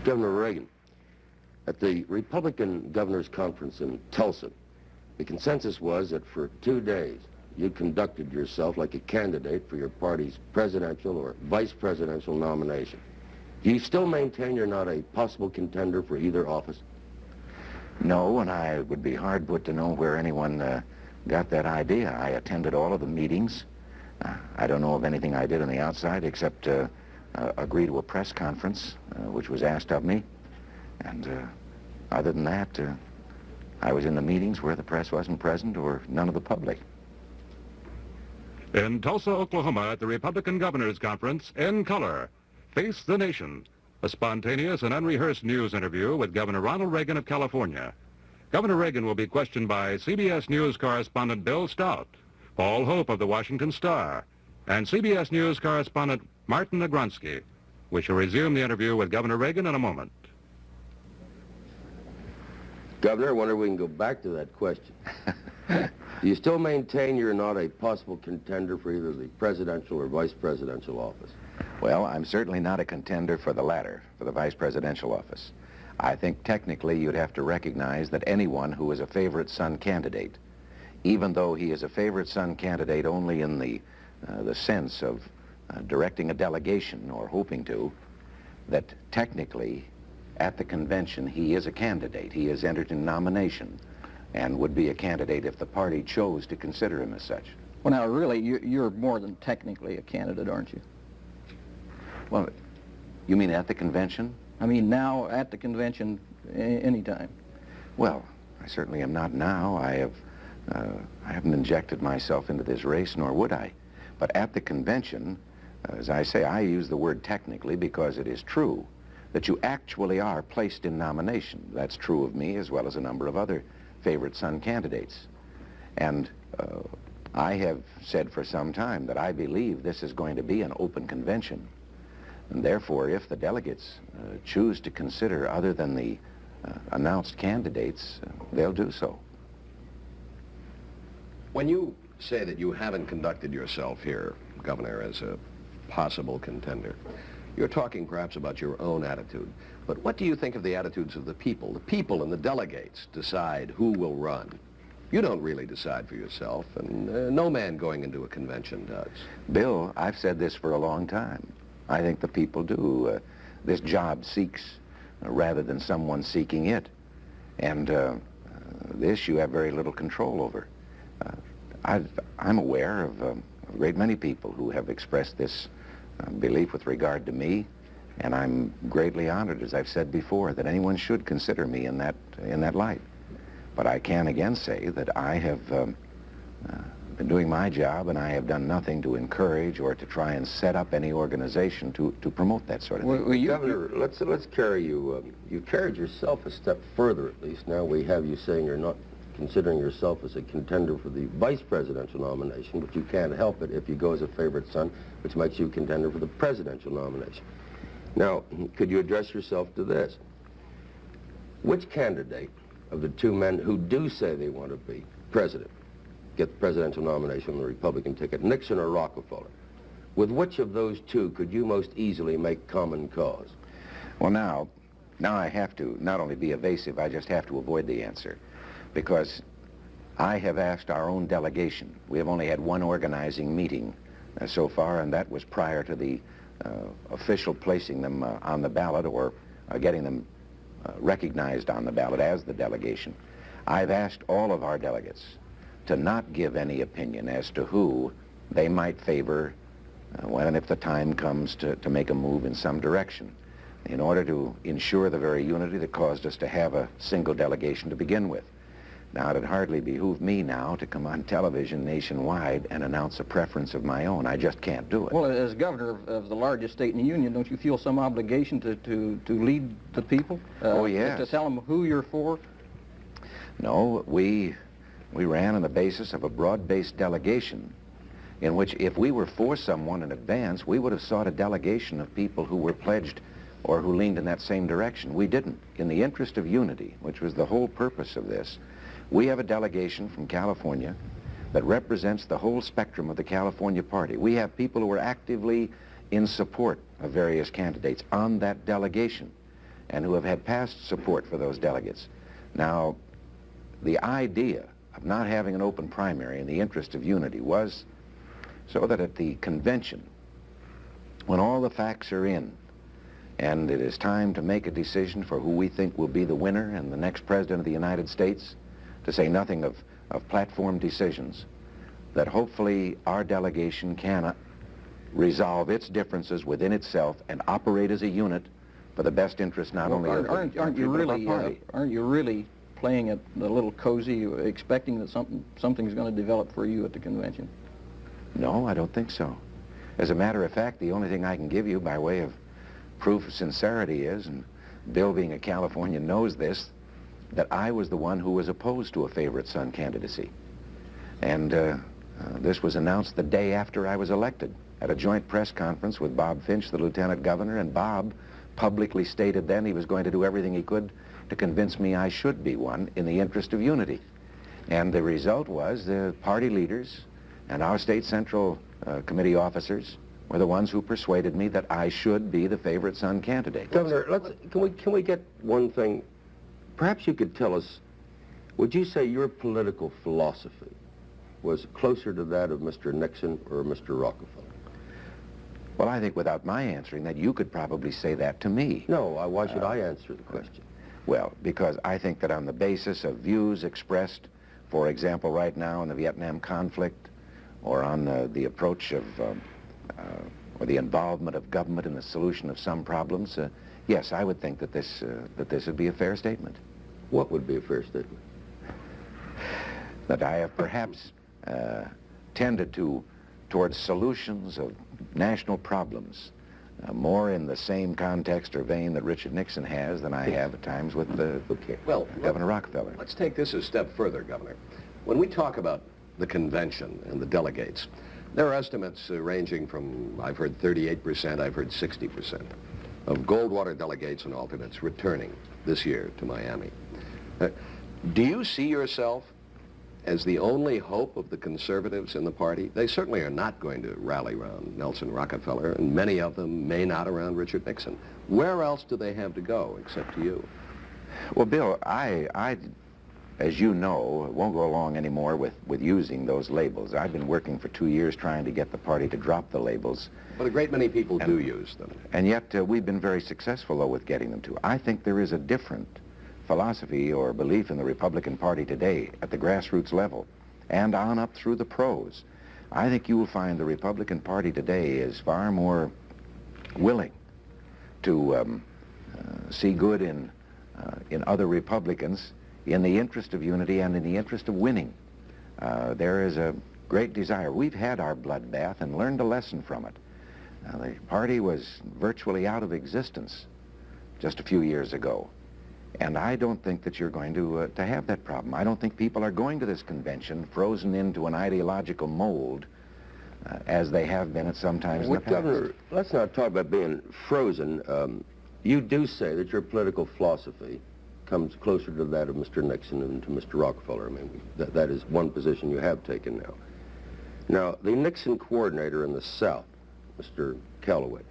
Governor Reagan, at the Republican Governors Conference in Tulsa, the consensus was that for 2 days you conducted yourself like a candidate for your party's presidential or vice presidential nomination. Do you still maintain you're not a possible contender for either office? No, and I would be hard put to know where anyone got that idea. I attended all of the meetings. I don't know of anything I did on the outside except agree to a press conference, which was asked of me. And other than that, I was in the meetings where the press wasn't present or none of the public. In Tulsa, Oklahoma, at the Republican Governors Conference, in color, Face the Nation, a spontaneous and unrehearsed news interview with Governor Ronald Reagan of California. Governor Reagan will be questioned by CBS News correspondent Bill Stout, Paul Hope of the Washington Star, and CBS News correspondent Martin Agronsky. We shall resume the interview with Governor Reagan in a moment. Governor, I wonder if we can go back to that question. Do you still maintain you're not a possible contender for either the presidential or vice presidential office? Well, I'm certainly not a contender for the latter, for the vice presidential office. I think technically you'd have to recognize that anyone who is a favorite son candidate, even though he is a favorite son candidate only in the sense of directing a delegation or hoping to, that technically at the convention he is a candidate. He is entered in nomination and would be a candidate if the party chose to consider him as such. Well, now, really, you're more than technically a candidate, aren't you? Well, you mean at the convention? I mean, now, at the convention, anytime. Well, I certainly am not now. I haven't injected myself into this race, nor would I. But at the convention, as I say, I use the word technically because it is true that you actually are placed in nomination. That's true of me as well as a number of other favorite son candidates. And I have said for some time that I believe this is going to be an open convention. And therefore, if the delegates choose to consider other than the announced candidates, they'll do so. When you say that you haven't conducted yourself here, Governor, as a possible contender, you're talking perhaps about your own attitude. But what do you think of the attitudes of the people? The people and the delegates decide who will run. You don't really decide for yourself, and no man going into a convention does. Bill, I've said this for a long time. I think the people do. This job seeks rather than someone seeking it. And this you have very little control over. I'm aware of a great many people who have expressed this belief with regard to me, and I'm greatly honored, as I've said before, that anyone should consider me in that light. But I can again say that I have been doing my job, and I have done nothing to encourage or to try and set up any organization to promote that sort of thing. Well, Governor, let's carry you. You've carried yourself a step further, at least. Now we have you saying you're not considering yourself as a contender for the vice presidential nomination, but you can't help it if you go as a favorite son, which makes you a contender for the presidential nomination. Now, could you address yourself to this? Which candidate of the two men who do say they want to be president, get the presidential nomination on the Republican ticket, Nixon or Rockefeller, with which of those two could you most easily make common cause? Well, now I have to not only be evasive, I just have to avoid the answer. Because I have asked our own delegation. We have only had one organizing meeting so far, and that was prior to the official placing them on the ballot or getting them recognized on the ballot as the delegation. I've asked all of our delegates to not give any opinion as to who they might favor when and if the time comes to make a move in some direction, in order to ensure the very unity that caused us to have a single delegation to begin with. Now, it'd hardly behoove me now to come on television nationwide and announce a preference of my own. I just can't do it. Well, as governor of the largest state in the Union, don't you feel some obligation to lead the people? Oh, yes. To tell them who you're for? No, we ran on the basis of a broad-based delegation in which if we were for someone in advance, we would have sought a delegation of people who were pledged or who leaned in that same direction. We didn't. In the interest of unity, which was the whole purpose of this, we have a delegation from California that represents the whole spectrum of the California Party. We have people who are actively in support of various candidates on that delegation. and who have had past support for those delegates. Now, the idea of not having an open primary in the interest of unity was so that at the convention, when all the facts are in, and it is time to make a decision for who we think will be the winner and the next President of the United States, to say nothing of platform decisions, that hopefully our delegation can resolve its differences within itself and operate as a unit for the best interest not only of the aren't you country, but of our really party. aren't you really playing it a little cozy, expecting that something's going to develop for you at the convention? No, I don't think so. As a matter of fact, the only thing I can give you by way of proof of sincerity is, and Bill being a Californian knows this, that I was the one who was opposed to a favorite son candidacy. And this was announced the day after I was elected at a joint press conference with Bob Finch, the lieutenant governor, and Bob publicly stated then he was going to do everything he could to convince me I should be one in the interest of unity. And the result was the party leaders and our state central committee officers were the ones who persuaded me that I should be the favorite son candidate. Governor, can we get one thing? Perhaps you could tell us, would you say your political philosophy was closer to that of Mr. Nixon or Mr. Rockefeller? Well, I think without my answering that, you could probably say that to me. No, why should I answer the question? Well, because I think that on the basis of views expressed, for example, right now in the Vietnam conflict, or on the approach of, or the involvement of government in the solution of some problems, yes, I would think that this would be a fair statement. What would be a fair statement? That I have perhaps tended towards solutions of national problems more in the same context or vein that Richard Nixon has than I have at times with Governor Rockefeller. Let's take this a step further, Governor. When we talk about the convention and the delegates, there are estimates ranging from, I've heard 38%, I've heard 60% of Goldwater delegates and alternates returning this year to Miami. Do you see yourself as the only hope of the conservatives in the party? They certainly are not going to rally around Nelson Rockefeller, and many of them may not around Richard Nixon. Where else do they have to go except to you? Well, Bill, I as you know, won't go along anymore with using those labels. I've been working for 2 years trying to get the party to drop the labels. But a great many people do use them. And yet we've been very successful, though, with getting them to. I think there is a different philosophy or belief in the Republican Party today at the grassroots level and on up through the pros. I think you will find the Republican Party today is far more willing to see good in other Republicans in the interest of unity and in the interest of winning. There is a great desire. We've had our bloodbath and learned a lesson from it. The party was virtually out of existence just a few years ago. And I don't think that you're going to have that problem. I don't think people are going to this convention frozen into an ideological mold as they have been at some times in the past. Governor, let's not talk about being frozen. You do say that your political philosophy comes closer to that of Mr. Nixon and to Mr. Rockefeller. I mean, that is one position you have taken now. Now, the Nixon coordinator in the South, Mr. Calloway,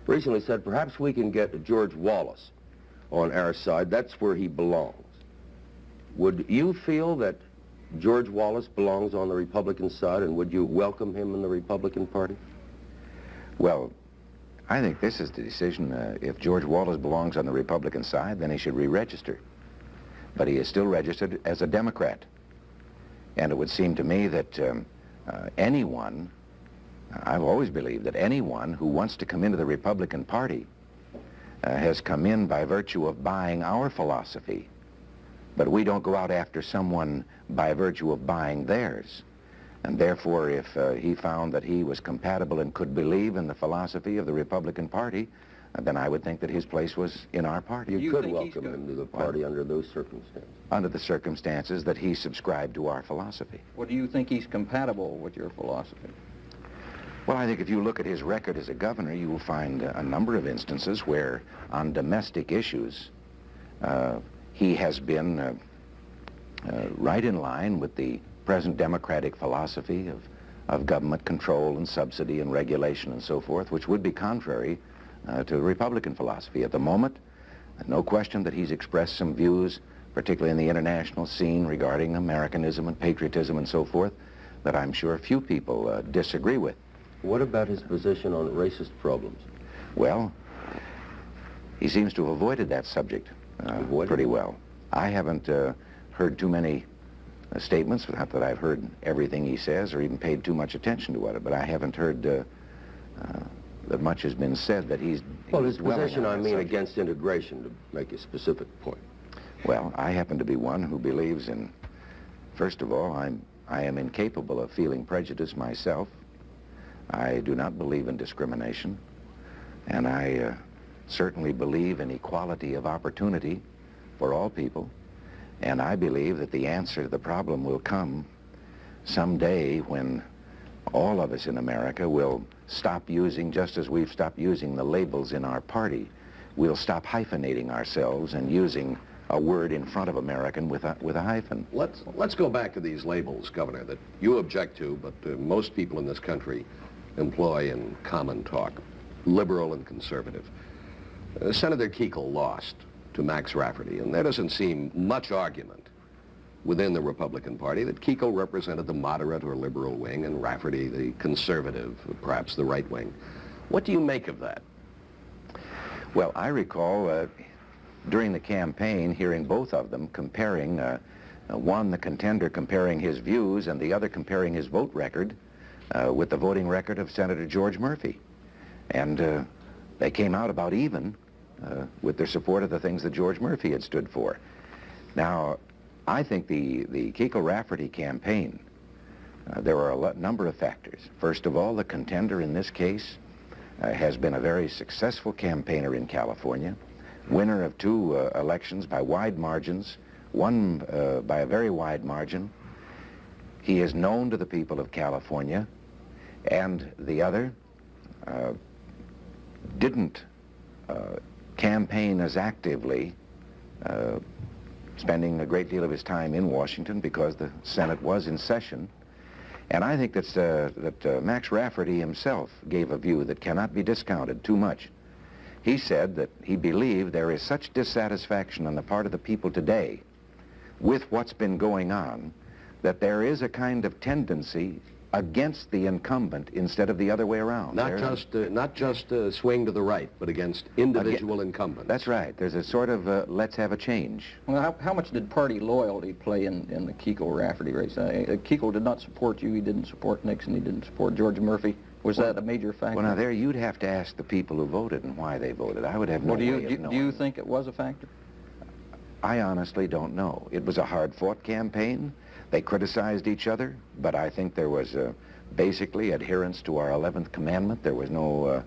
recently said perhaps we can get George Wallace on our side. That's where he belongs. Would you feel that George Wallace belongs on the Republican side, and would you welcome him in the Republican Party? Well, I think this is the decision. If George Wallace belongs on the Republican side, then he should re-register. But he is still registered as a Democrat. And it would seem to me that anyone, I've always believed that anyone who wants to come into the Republican Party has come in by virtue of buying our philosophy. But we don't go out after someone by virtue of buying theirs. And therefore, if he found that he was compatible and could believe in the philosophy of the Republican Party, then I would think that his place was in our party. You could welcome him to the party under those circumstances? Under the circumstances that he subscribed to our philosophy. Well, do you think he's compatible with your philosophy? Well, I think if you look at his record as a governor, you will find a number of instances where, on domestic issues, he has been right in line with the present democratic philosophy of government control and subsidy and regulation and so forth, which would be contrary to the Republican philosophy. At the moment, No question that he's expressed some views, particularly in the international scene, regarding Americanism and patriotism and so forth, that I'm sure few people disagree with. What about his position on racist problems? Well, he seems to have avoided that subject pretty well. I haven't heard too many statements, not that I've heard everything he says or even paid too much attention to it, but I haven't heard that much has been said that he's Well, his dwelling position, on I that mean, subject. against integration, to make a specific point. Well, I happen to be one who believes in, first of all, I am incapable of feeling prejudice myself. I do not believe in discrimination, and I certainly believe in equality of opportunity for all people, and I believe that the answer to the problem will come someday when all of us in America will stop using, just as we've stopped using the labels in our party, we'll stop hyphenating ourselves and using a word in front of American with a hyphen. Let's go back to these labels, Governor, that you object to, but most people in this country employ in common talk, liberal and conservative. Senator Kuechel lost to Max Rafferty, and there doesn't seem much argument within the Republican Party that Kuechel represented the moderate or liberal wing and Rafferty the conservative, perhaps the right wing. What do you make of that? Well, I recall during the campaign hearing both of them comparing, one, the contender, comparing his views, and the other comparing his vote record with the voting record of Senator George Murphy. And they came out about even with their support of the things that George Murphy had stood for. Now, I think the Kuechel-Rafferty campaign, there were a number of factors. First of all, the contender in this case has been a very successful campaigner in California, winner of 2 elections by wide margins, one by a very wide margin. He is known to the people of California, and the other didn't campaign as actively, spending a great deal of his time in Washington because the Senate was in session. And I think that Max Rafferty himself gave a view that cannot be discounted too much. He said that he believed there is such dissatisfaction on the part of the people today with what's been going on that there is a kind of tendency against the incumbent instead of the other way around. Not just swing to the right, but against individual incumbents. That's right. There's a sort of let's have a change. Well, how much did party loyalty play in the Kuechel-Rafferty race? Kuechel did not support you. He didn't support Nixon. He didn't support George Murphy. Was that a major factor? Well, now there you'd have to ask the people who voted and why they voted. I would have no way of knowing. Do you think it was a factor? I honestly don't know. It was a hard-fought campaign. They criticized each other, but I think there was basically adherence to our 11th commandment. There was no,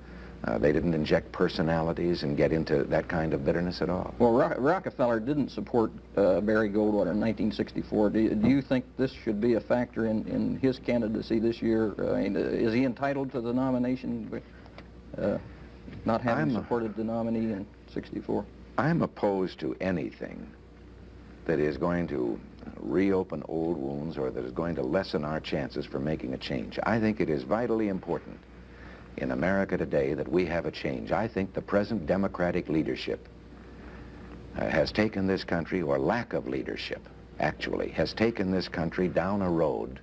they didn't inject personalities and get into that kind of bitterness at all. Well, Rockefeller didn't support Barry Goldwater in 1964. Do you think this should be a factor in his candidacy this year? Is he entitled to the nomination, not having supported the nominee in 64? I'm opposed to anything that is going to reopen old wounds or that is going to lessen our chances for making a change. I think it is vitally important in America today that we have a change. I think the present Democratic leadership has taken this country, or lack of leadership, actually, has taken this country down a road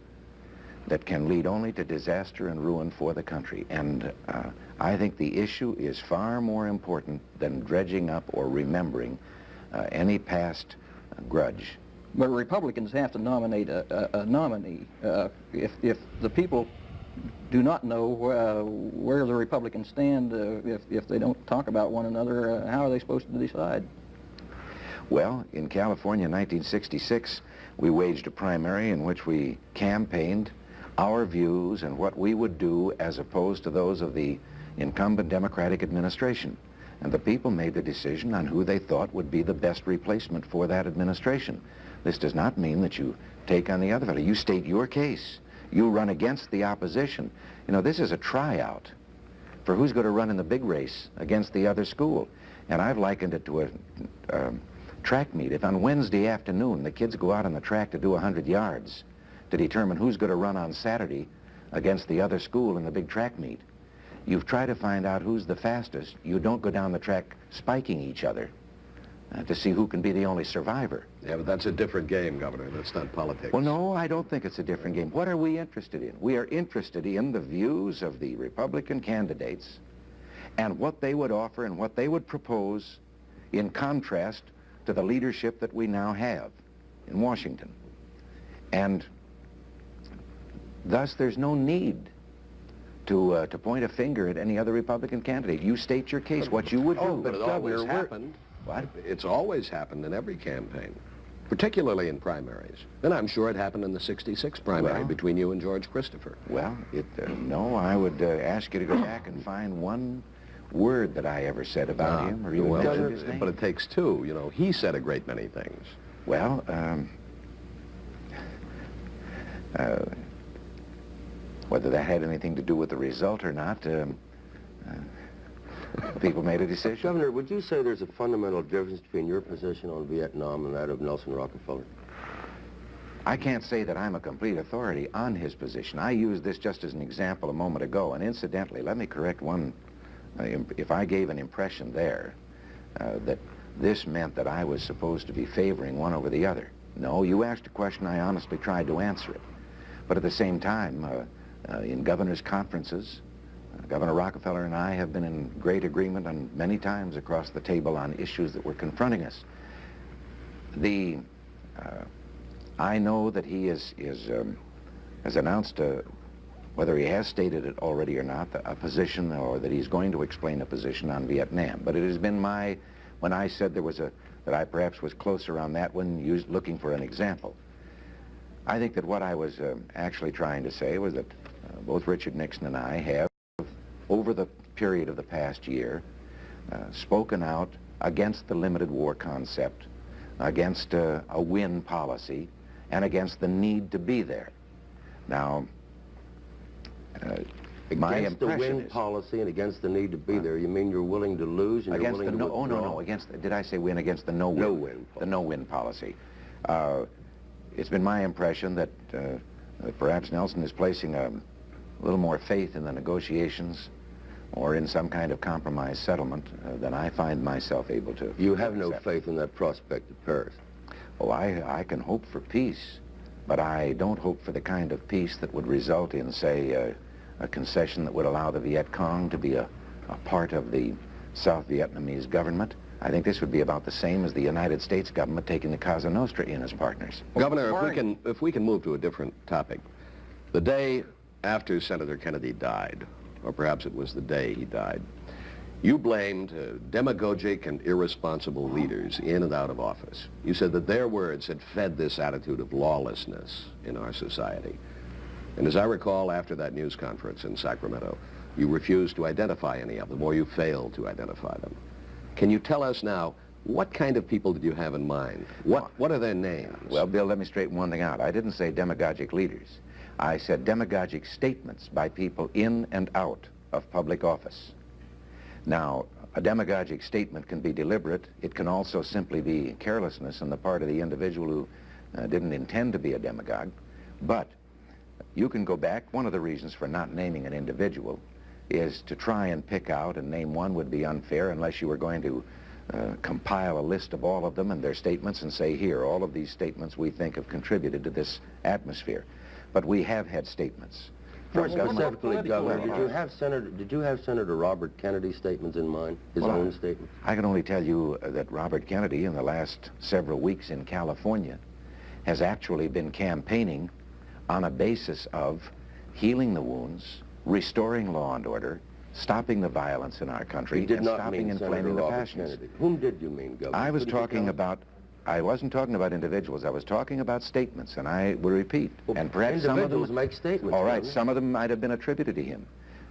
that can lead only to disaster and ruin for the country. And I think the issue is far more important than dredging up or remembering any past grudge. But Republicans have to nominate a nominee. If the people do not know where the Republicans stand, if they don't talk about one another, how are they supposed to decide? Well, in California in 1966, we waged a primary in which we campaigned our views and what we would do as opposed to those of the incumbent Democratic administration. And the people made the decision on who they thought would be the best replacement for that administration. This does not mean that you take on the other fellow. You state your case. You run against the opposition. You know, this is a tryout for who's going to run in the big race against the other school. And I've likened it to a track meet. If on Wednesday afternoon the kids go out on the track to do 100 yards to determine who's going to run on Saturday against the other school in the big track meet, you've tried to find out who's the fastest. You don't go down the track spiking each other. to see who can be the only survivor. Yeah, but that's a different game, Governor. That's not politics. Well, no, I don't think it's a different game. What are we interested in? We are interested in the views of the Republican candidates and what they would offer and what they would propose in contrast to the leadership that we now have in Washington. And thus, there's no need to point a finger at any other Republican candidate. You state your case, what you would do. Oh, but it always Governor, happened. What? It's always happened in every campaign, particularly in primaries. And I'm sure it happened in the '66 primary between you and George Christopher. Well, no, I would ask you to go back and find one word that I ever said about him or even mentioned his name. But it takes two. You know, he said a great many things. Well, whether that had anything to do with the result or not, people made a decision. Governor, would you say there's a fundamental difference between your position on Vietnam and that of Nelson Rockefeller? I can't say that I'm a complete authority on his position. I used this just as an example a moment ago, and incidentally, let me correct one. If I gave an impression there that this meant that I was supposed to be favoring one over the other. No, you asked a question, I honestly tried to answer it. But at the same time, in governors' conferences, Governor Rockefeller and I have been in great agreement on many times across the table on issues that were confronting us. I know that he has announced, whether he has stated it already or not, a position, or that he's going to explain a position on Vietnam. But it has been when I said that I perhaps was closer on that one, looking for an example. I think that what I was actually trying to say was that both Richard Nixon and I have, over the period of the past year, spoken out against the limited war concept, against a win policy, and against the need to be there. Now, my Against the impression win is... policy and against the need to be there, you mean you're willing to lose and you're Against willing the to no, oh, no, withdraw? no, against, did I say win? Against the no-win. No-win policy. The no-win policy. It's been my impression that perhaps Nelson is placing a little more faith in the negotiations or in some kind of compromise settlement than I find myself able to. You have no accept. faith in that prospect of Paris? Oh, I can hope for peace, but I don't hope for the kind of peace that would result in, say, a concession that would allow the Viet Cong to be a part of the South Vietnamese government. I think this would be about the same as the United States government taking the Cosa Nostra in as partners. Governor, if we can move to a different topic. The day after Senator Kennedy died, or perhaps it was the day he died, you blamed demagogic and irresponsible leaders in and out of office. You said that their words had fed this attitude of lawlessness in our society. And as I recall, after that news conference in Sacramento, you refused to identify any of them, or you failed to identify them. Can you tell us now, what kind of people did you have in mind? What are their names? Well, Bill, let me straighten one thing out. I didn't say demagogic leaders. I said demagogic statements by people in and out of public office. Now, a demagogic statement can be deliberate. It can also simply be carelessness on the part of the individual who didn't intend to be a demagogue. But you can go back. One of the reasons for not naming an individual is to try and pick out, and name one would be unfair unless you were going to compile a list of all of them and their statements and say, here, all of these statements we think have contributed to this atmosphere. But we have had statements. More specifically, Governor, did you have Senator Robert Kennedy's statements in mind, his own statements? I can only tell you that Robert Kennedy, in the last several weeks in California, has actually been campaigning on a basis of healing the wounds, restoring law and order, stopping the violence in our country, You did and not stopping mean and Senator inflaming the Robert passions. Kennedy. Whom did you mean, Governor? I was Couldn't you talking tell? about, I wasn't talking about individuals. I was talking about statements, and I will repeat. Well, and perhaps some of them individuals make statements. All right, Governor. some of them might have been attributed to him.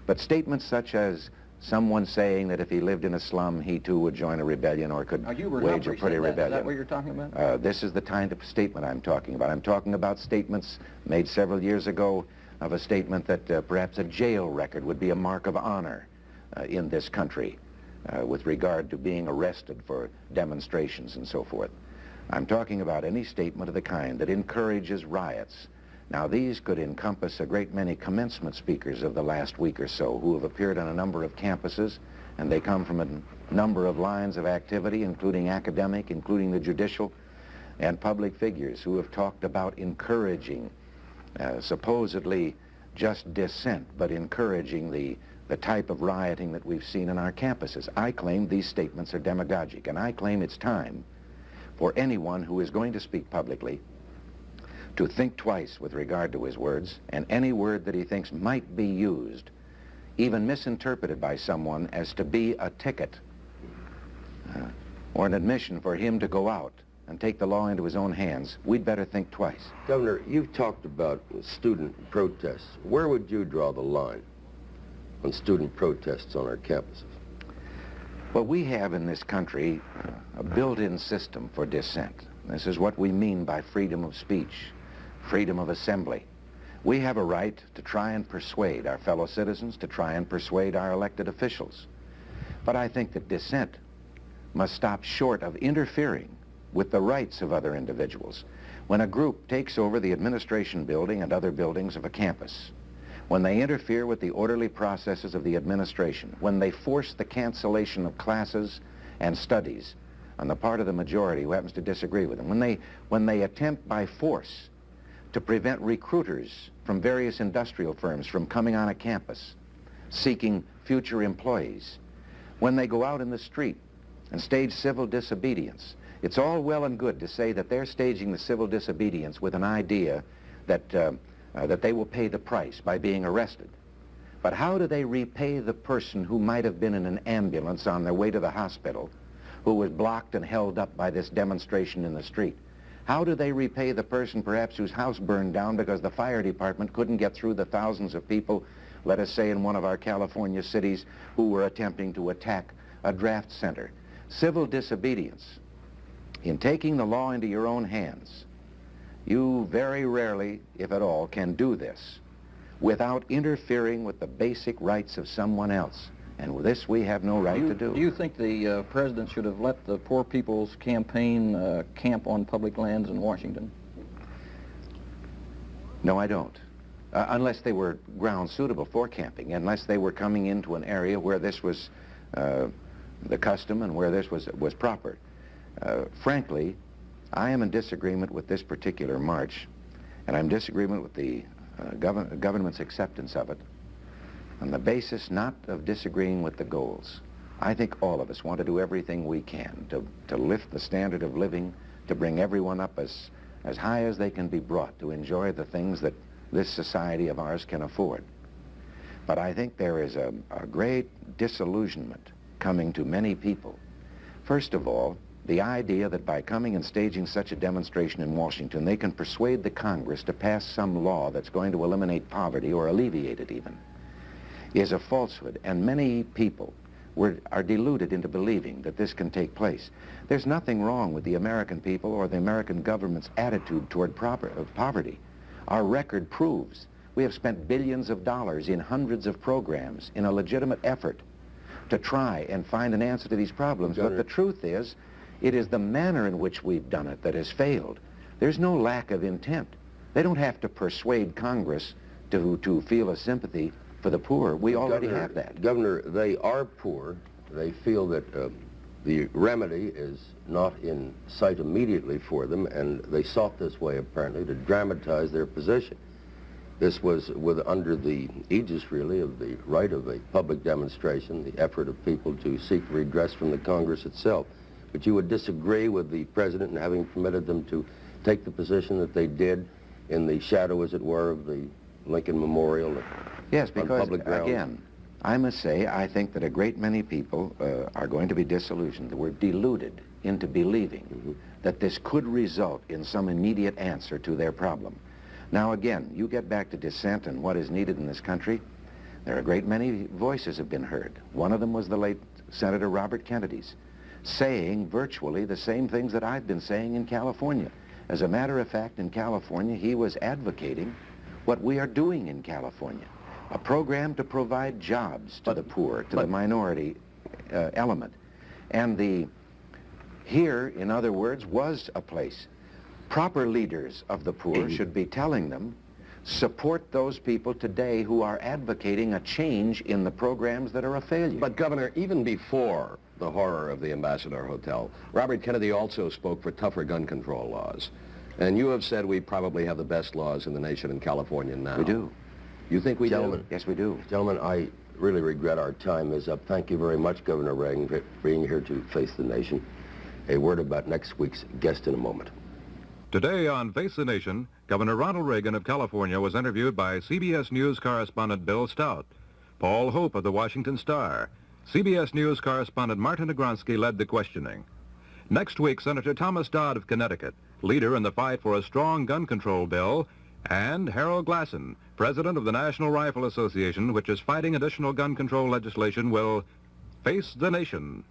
But statements such as someone saying that if he lived in a slum, he too would join a rebellion or could wage a pretty rebellion. Is that what you're talking about? This is the kind of statement I'm talking about. I'm talking about statements made several years ago of a statement that perhaps a jail record would be a mark of honor in this country with regard to being arrested for demonstrations and so forth. I'm talking about any statement of the kind that encourages riots. Now, these could encompass a great many commencement speakers of the last week or so who have appeared on a number of campuses and they come from a number of lines of activity, including academic, including the judicial, and public figures who have talked about encouraging, supposedly just dissent, but encouraging the type of rioting that we've seen in our campuses. I claim these statements are demagogic, and I claim it's time for anyone who is going to speak publicly to think twice with regard to his words, and any word that he thinks might be used, even misinterpreted by someone as to be a ticket or an admission for him to go out and take the law into his own hands, we'd better think twice. Governor, you've talked about student protests. Where would you draw the line on student protests on our campuses? Well, we have in this country a built-in system for dissent. This is what we mean by freedom of speech, freedom of assembly. We have a right to try and persuade our fellow citizens, to try and persuade our elected officials. But I think that dissent must stop short of interfering with the rights of other individuals. When a group takes over the administration building and other buildings of a campus, when they interfere with the orderly processes of the administration, when they force the cancellation of classes and studies on the part of the majority who happens to disagree with them, when they attempt by force to prevent recruiters from various industrial firms from coming on a campus seeking future employees, when they go out in the street and stage civil disobedience, it's all well and good to say that they're staging the civil disobedience with an idea that they will pay the price by being arrested. But how do they repay the person who might have been in an ambulance on their way to the hospital, who was blocked and held up by this demonstration in the street? How do they repay the person perhaps whose house burned down because the fire department couldn't get through the thousands of people, let us say in one of our California cities, who were attempting to attack a draft center? Civil disobedience. In taking the law into your own hands, you very rarely, if at all, can do this without interfering with the basic rights of someone else. And with this, we have no right to do. Do you think the president should have let the Poor People's Campaign camp on public lands in Washington? No, I don't. Unless they were grounds suitable for camping, unless they were coming into an area where this was the custom and where this was proper. Frankly, I am in disagreement with this particular march, and I'm in disagreement with the government's acceptance of it on the basis not of disagreeing with the goals. I think all of us want to do everything we can to lift the standard of living, to bring everyone up as high as they can be brought to enjoy the things that this society of ours can afford. But I think there is a great disillusionment coming to many people. First of all, the idea that by coming and staging such a demonstration in Washington, they can persuade the Congress to pass some law that's going to eliminate poverty or alleviate it even, is a falsehood. And many people are deluded into believing that this can take place. There's nothing wrong with the American people or the American government's attitude toward poverty. Our record proves we have spent billions of dollars in hundreds of programs in a legitimate effort to try and find an answer to these problems. But the truth is, it is the manner in which we've done it that has failed. There's no lack of intent. They don't have to persuade Congress to feel a sympathy for the poor. We already have that. Governor, they are poor. They feel that the remedy is not in sight immediately for them, and they sought this way, apparently, to dramatize their position. This was under the aegis, really, of the right of a public demonstration, the effort of people to seek redress from the Congress itself. But you would disagree with the president in having permitted them to take the position that they did in the shadow, as it were, of the Lincoln Memorial? Yes, because, again, I must say, I think that a great many people are going to be disillusioned. They were deluded into believing that this could result in some immediate answer to their problem. Now, again, you get back to dissent and what is needed in this country. There are a great many voices have been heard. One of them was the late Senator Robert Kennedy's, saying virtually the same things that I've been saying in California. As a matter of fact, in California, he was advocating what we are doing in California, a program to provide jobs to the poor, to the minority element. And here, in other words, was a place. Proper leaders of the poor should be telling them support those people today who are advocating a change in the programs that are a failure. But, Governor, even before the horror of the Ambassador Hotel, Robert Kennedy also spoke for tougher gun control laws. And you have said we probably have the best laws in the nation in California now. We do. You think we Gentlemen. do? Yes, we do. Gentlemen, I really regret our time is up. Thank you very much, Governor Reagan, for being here to face the nation. A word about next week's guest in a moment. Today on Face the Nation, Governor Ronald Reagan of California was interviewed by CBS News correspondent Bill Stout. Paul Hope of the Washington Star. CBS News correspondent Martin Agronsky led the questioning. Next week, Senator Thomas Dodd of Connecticut, leader in the fight for a strong gun control bill, and Harold Glasson, president of the National Rifle Association, which is fighting additional gun control legislation, will face the nation.